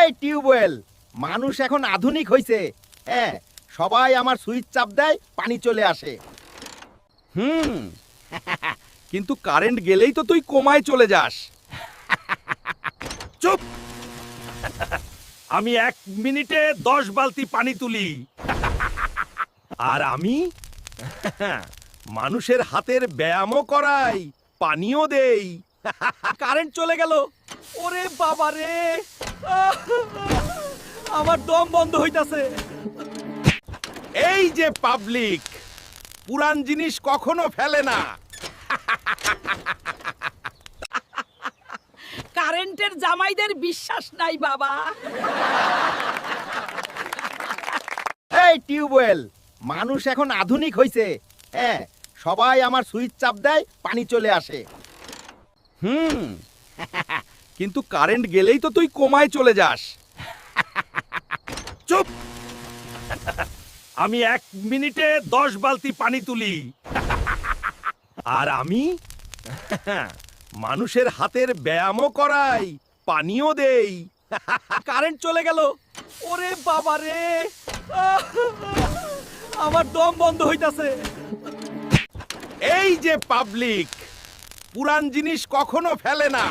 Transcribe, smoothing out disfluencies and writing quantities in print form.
এই টিউবওয়েল, মানুষ এখন আধুনিক হইছে। হ্যাঁ, সবাই আমার সুইচ চাপ দেয়, পানি চলে আসে। কিন্তু কারেন্ট গেলেই তো তুই কোমায় চলে যাস। চুপ। আমি 1 মিনিটে 10 বালতি পানি তুলি। আর আমি মানুষের হাতের ব্যায়ামও করাই, পানিও দেই। কারেন্ট চলে গেল। ওরে বাবা রে, আমার দম বন্ধ হইতাছে। এই যে পাবলিক, পুরান জিনিস কখনো ফেলে না। কারেন্টের জামাইদের বিশ্বাস নাই বাবা। এই টিউবওয়েল, মানুষ এখন আধুনিক হইছে। হ্যাঁ, সবাই আমার সুইচ চাপ দেয়, পানি চলে আসে। কিন্তু কারেন্ট গেলেই তো তুই কোমায় চলে যাস। চুপ। আমি 1 মিনিটে 10 বালতি পানি তুলি। আর আমি মানুষের হাতের ব্যায়ামও করাই, পানিও দেই। কারেন্ট চলে গেল। ওরে বাবা রে, আমার দম বন্ধ হইতাছে। এই যে পাবলিক, পুরান জিনিস কখনো ফেলে না।